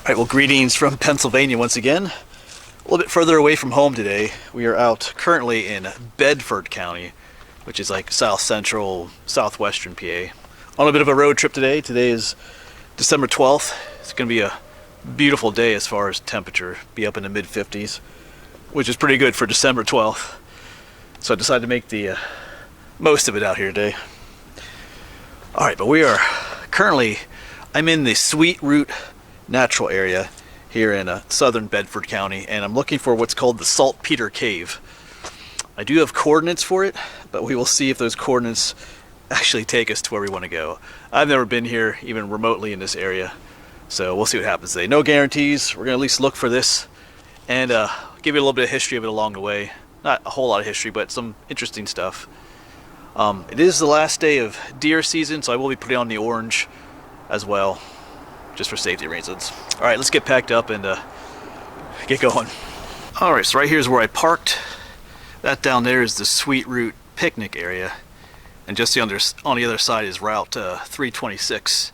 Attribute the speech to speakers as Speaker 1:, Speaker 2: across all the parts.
Speaker 1: Alright, well, greetings from Pennsylvania once again. A little bit further away from home today. We are out currently in Bedford County, which is like south central, southwestern PA. On a bit of a road trip today. Today is December 12th. It's going to be a beautiful day as far as temperature. Be up in the mid 50s, which is pretty good for December 12th. So I decided to make the most of it out here today. Alright, but we are currently, I'm in the Sweet Root natural area here in southern Bedford County, and I'm looking for what's called the Saltpeter Cave. I do have coordinates for it, but we will see if those coordinates actually take us to where we want to go. I've never been here even remotely in this area, so we'll see what happens today. No guarantees. We're going to at least look for this and give you a little bit of history of it along the way. Not a whole lot of history, but some interesting stuff. It is the last day of deer season, so I will be putting on the orange as well, just for safety reasons. Alright, let's get packed up and get going. Alright, so right here is where I parked. That down there is the Sweet Root picnic area. And just on the other side is Route 326.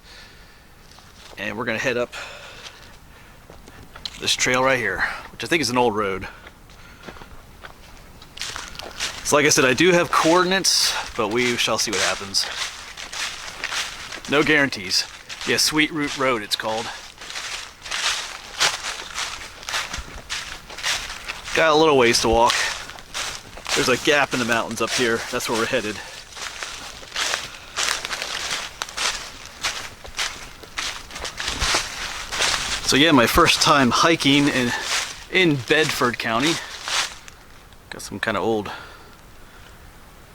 Speaker 1: And we're going to head up this trail right here, which I think is an old road. So like I said, I do have coordinates, but we shall see what happens. No guarantees. Yeah, Sweet Root Road it's called. Got a little ways to walk. There's a gap in the mountains up here. That's where we're headed. So yeah, my first time hiking in Bedford County. Got some kind of old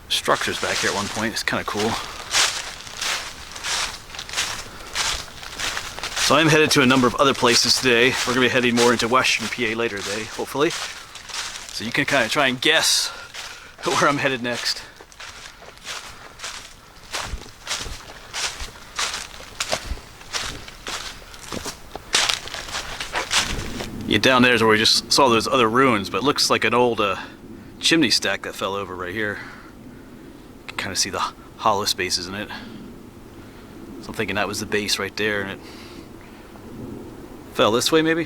Speaker 1: structures back here at one point. It's kind of cool. So I'm headed to a number of other places today. We're going to be heading more into western PA later today, hopefully. So you can kind of try and guess where I'm headed next. Yeah, down there is where we just saw those other ruins, but it looks like an old chimney stack that fell over right here. You can kind of see the hollow spaces in it. So I'm thinking that was the base right there, and it fell this way, maybe?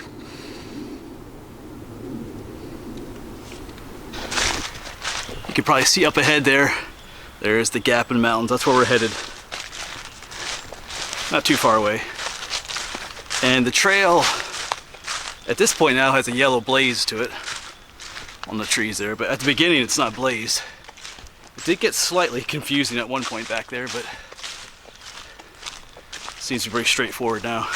Speaker 1: You can probably see up ahead there. There's the gap in the mountains. That's where we're headed. Not too far away. And the trail, at this point now, has a yellow blaze to it on the trees there. But at the beginning, it's not blazed. It did get slightly confusing at one point back there, but it seems to be pretty straightforward now.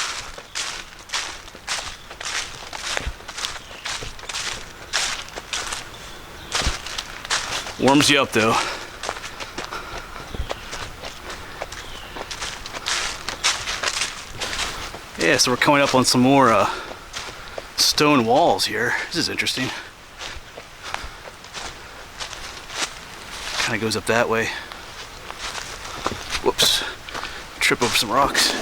Speaker 1: Warms you up though. Yeah, so we're coming up on some more stone walls here. This is interesting. Kind of goes up that way. Whoops. Trip over some rocks.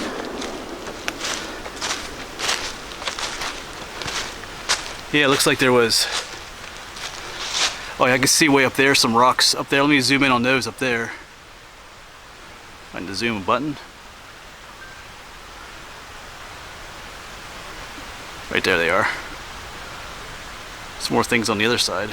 Speaker 1: Yeah, it looks like there was... Oh, yeah, I can see way up there some rocks up there. Let me zoom in on those up there. Find the zoom button. Right there they are. Some more things on the other side.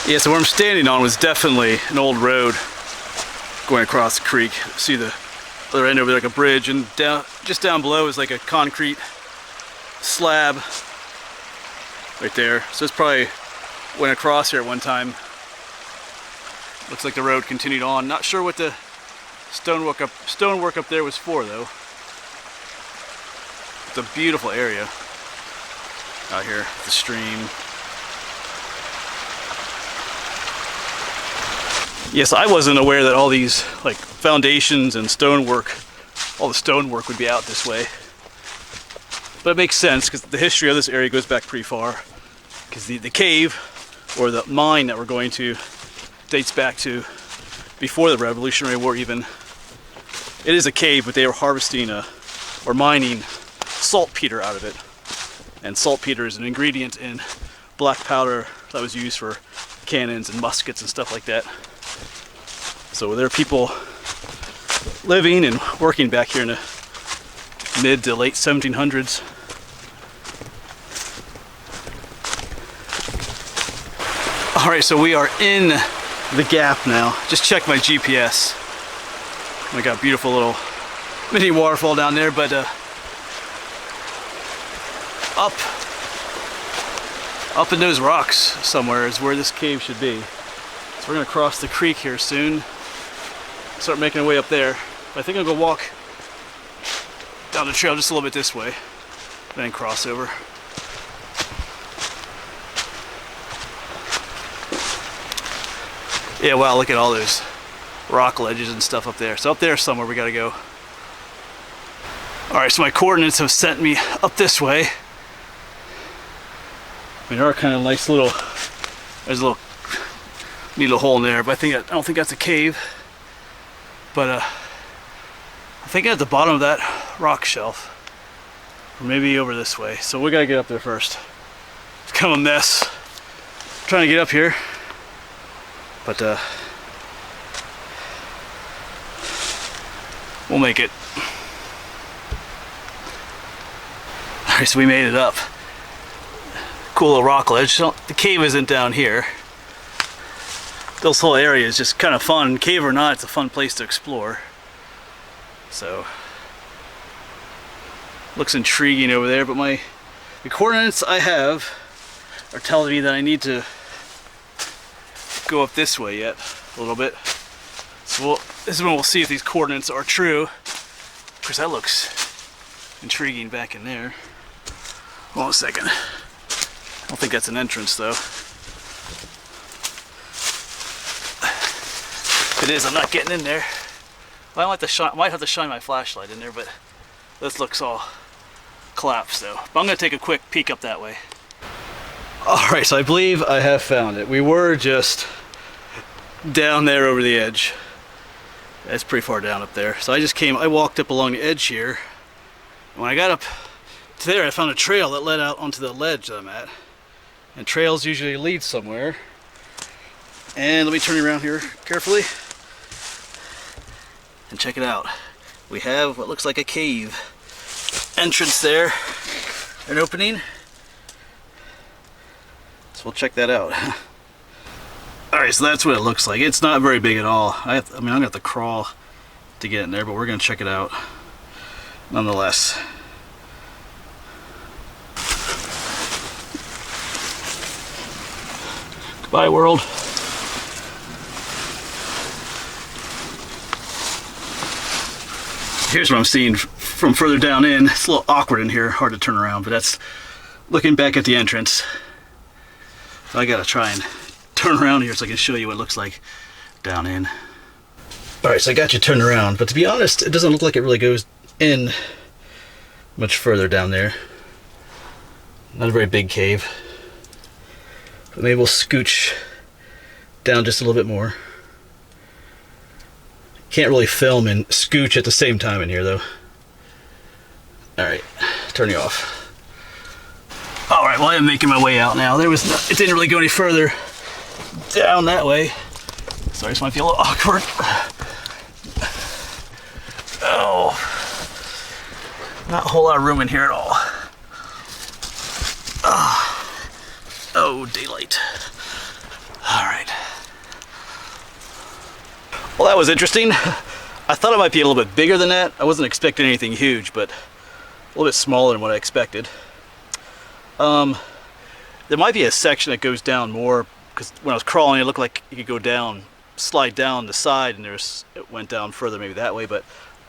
Speaker 1: Yeah, so where I'm standing on was definitely an old road going across the creek. See the other end over there, like a bridge, and just down below is like a concrete slab right there. So it's probably went across here at one time. Looks like the road continued on. Not sure what the stonework up there was for though. It's a beautiful area out here, the stream. Yes, I wasn't aware that all these like foundations and stonework, all the stonework would be out this way. But it makes sense because the history of this area goes back pretty far. Because the cave, or the mine that we're going to, dates back to before the Revolutionary War even. It is a cave, but they were harvesting or mining saltpeter out of it. And saltpeter is an ingredient in black powder that was used for cannons and muskets and stuff like that. So there are people living and working back here in the mid to late 1700s. All right, so we are in the gap now. Just checked my GPS. We got a beautiful little mini waterfall down there, but up in those rocks somewhere is where this cave should be. So we're gonna cross the creek here soon. Start making our way up there. But I think I'm gonna walk down the trail just a little bit this way, then cross over. Yeah, wow, look at all those rock ledges and stuff up there. So up there somewhere we gotta go. All right, so my coordinates have sent me up this way. I mean, there are kind of nice little, there's a little neat little hole in there, but I don't think that's a cave. But I think at the bottom of that rock shelf, or maybe over this way. So we gotta get up there first. It's kind of a mess trying to get up here, but we'll make it. All right, so we made it up. Cool little rock ledge. So the cave isn't down here. This whole area is just kind of fun. Cave or not, it's a fun place to explore. So, looks intriguing over there, but the coordinates I have are telling me that I need to go up this way yet a little bit. So this is when we'll see if these coordinates are true. Of course, that looks intriguing back in there. Hold on a second. I don't think that's an entrance though. If it is, I'm not getting in there. Well, I might have to shine my flashlight in there, but this looks all collapsed though. But I'm gonna take a quick peek up that way. All right, so I believe I have found it. We were just down there over the edge. It's pretty far down up there. So I walked up along the edge here. And when I got up to there, I found a trail that led out onto the ledge that I'm at. And trails usually lead somewhere. And let me turn around here carefully. And check it out. We have what looks like a cave entrance there, an opening. So we'll check that out. All right, so that's what it looks like. It's not very big at all. I'm gonna have to crawl to get in there, but we're gonna check it out nonetheless. Goodbye, world. Here's what I'm seeing from further down in. It's a little awkward in here, hard to turn around, but that's looking back at the entrance. So I gotta try and turn around here so I can show you what it looks like down in. All right, so I got you turned around, but to be honest, it doesn't look like it really goes in much further down there. Not a very big cave. But maybe we'll scooch down just a little bit more. Can't really film and scooch at the same time in here though. All right, turn you off. All right, well I am making my way out now. It didn't really go any further down that way. Sorry, this might be a little awkward. Oh, not a whole lot of room in here at all. Oh, daylight. All right. Well, that was interesting. I thought it might be a little bit bigger than that. I wasn't expecting anything huge, but a little bit smaller than what I expected. There might be a section that goes down more, because when I was crawling, it looked like you could go down, slide down the side, and it went down further maybe that way, but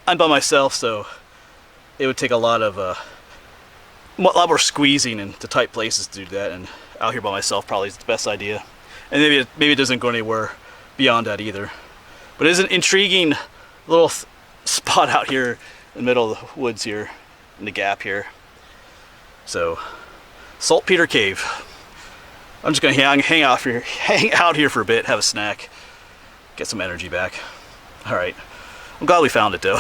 Speaker 1: I'm by myself, so it would take a lot more squeezing into tight places to do that, and out here by myself probably is the best idea. And maybe it doesn't go anywhere beyond that either. But it is an intriguing little spot out here in the middle of the woods here, in the gap here. So, Saltpeter Cave. I'm just gonna hang out here for a bit, have a snack, get some energy back. All right, I'm glad we found it though.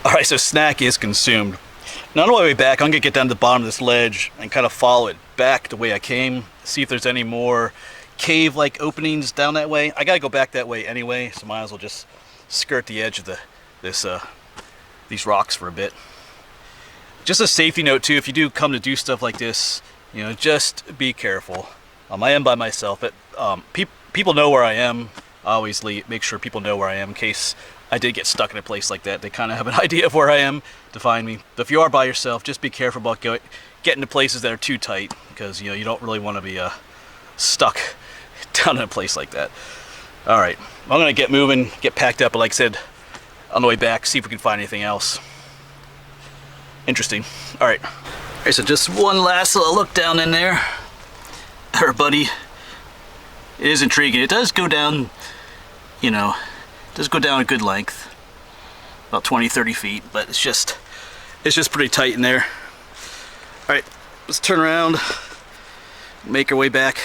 Speaker 1: All right, so snack is consumed. Now on the way back, I'm gonna get down to the bottom of this ledge and kind of follow it back the way I came, see if there's any more cave-like openings down that way. I gotta go back that way anyway, so might as well just skirt the edge of the these rocks for a bit. Just a safety note too, if you do come to do stuff like this, you know, just be careful. I am by myself, but people know where I am. I always make sure people know where I am in case I did get stuck in a place like that. They kind of have an idea of where I am to find me. But if you are by yourself, just be careful about getting to places that are too tight, because you know you don't really want to be stuck down in a place like that. All right, I'm gonna get moving, get packed up, but like I said, on the way back, see if we can find anything else interesting. All right, so just one last little look down in there. Our buddy, it is intriguing. It does go down, you know, it does go down a good length, about 20-30 feet, but it's just pretty tight in there. All right, let's turn around, make our way back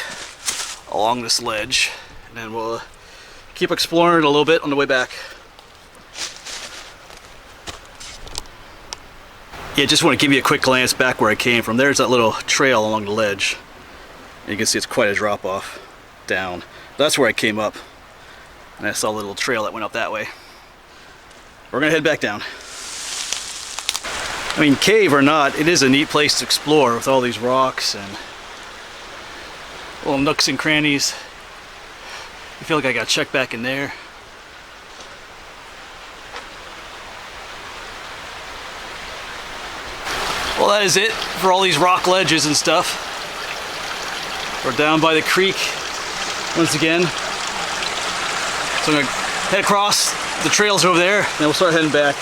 Speaker 1: along this ledge, and then we'll keep exploring it a little bit on the way back. Yeah, just want to give you a quick glance back where I came from. There's that little trail along the ledge. And you can see it's quite a drop off down. That's where I came up. And I saw a little trail that went up that way. We're gonna head back down. I mean, cave or not, it is a neat place to explore with all these rocks and little nooks and crannies. I feel like I gotta check back in there. Well, that is it for all these rock ledges and stuff. We're down by the creek once again. So I'm gonna head across, the trails over there, and then we'll start heading back.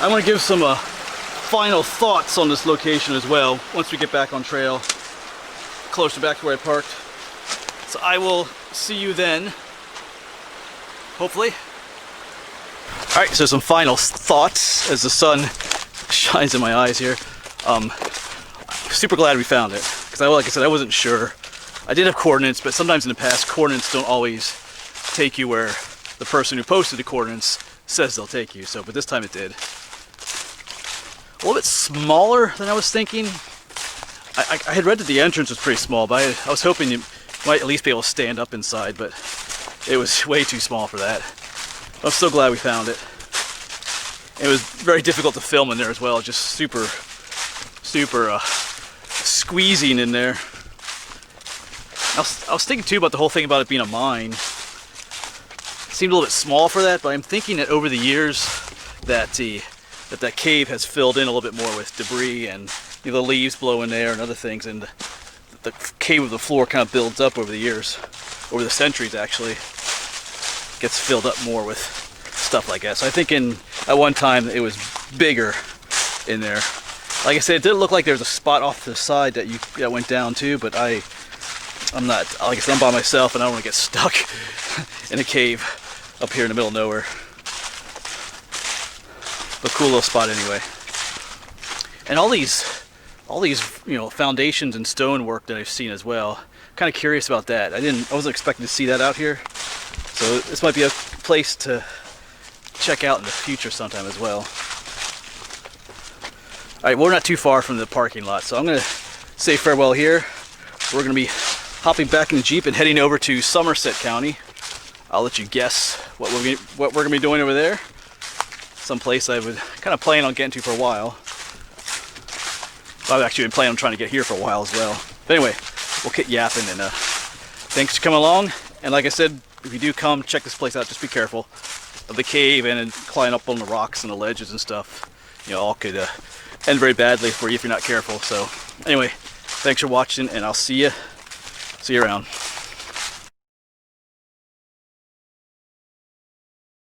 Speaker 1: I want to give some final thoughts on this location as well once we get back on trail, closer back to where I parked. So I will see you then, hopefully. All right, so some final thoughts as the sun shines in my eyes here. Super glad we found it, because like I said, I wasn't sure. I did have coordinates, but sometimes in the past, coordinates don't always take you where the person who posted the coordinates says they'll take you. So, but this time it did. A little bit smaller than I was thinking. I had read that the entrance was pretty small, but I was hoping you might at least be able to stand up inside, but it was way too small for that. I'm so glad we found it. It was very difficult to film in there as well, just super squeezing in there. I was thinking too about the whole thing about it being a mine. It seemed a little bit small for that, but I'm thinking that over the years that that cave has filled in a little bit more with debris and the leaves blow in there and other things, and the cave of the floor kind of builds up over the years, over the centuries actually. Gets filled up more with stuff like that. So I think at one time it was bigger in there. Like I said, it did look like there's a spot off to the side that went down too, but I'm not, like I said, I'm by myself and I don't want to get stuck in a cave up here in the middle of nowhere. But cool little spot anyway. And all these foundations and stonework that I've seen as well. Kind of curious about that. I wasn't expecting to see that out here. So this might be a place to check out in the future sometime as well. Alright, we're not too far from the parking lot, so I'm going to say farewell here. We're going to be hopping back in the Jeep and heading over to Somerset County. I'll let you guess what we're going to be doing over there. Someplace I would kind of plan on getting to for a while. I've actually been planning on trying to get here for a while as well. But anyway, we'll get yapping, and thanks for coming along. And like I said, if you do come, check this place out. Just be careful of the cave and climb up on the rocks and the ledges and stuff. All could end very badly for you if you're not careful. So anyway, thanks for watching, and I'll see you around.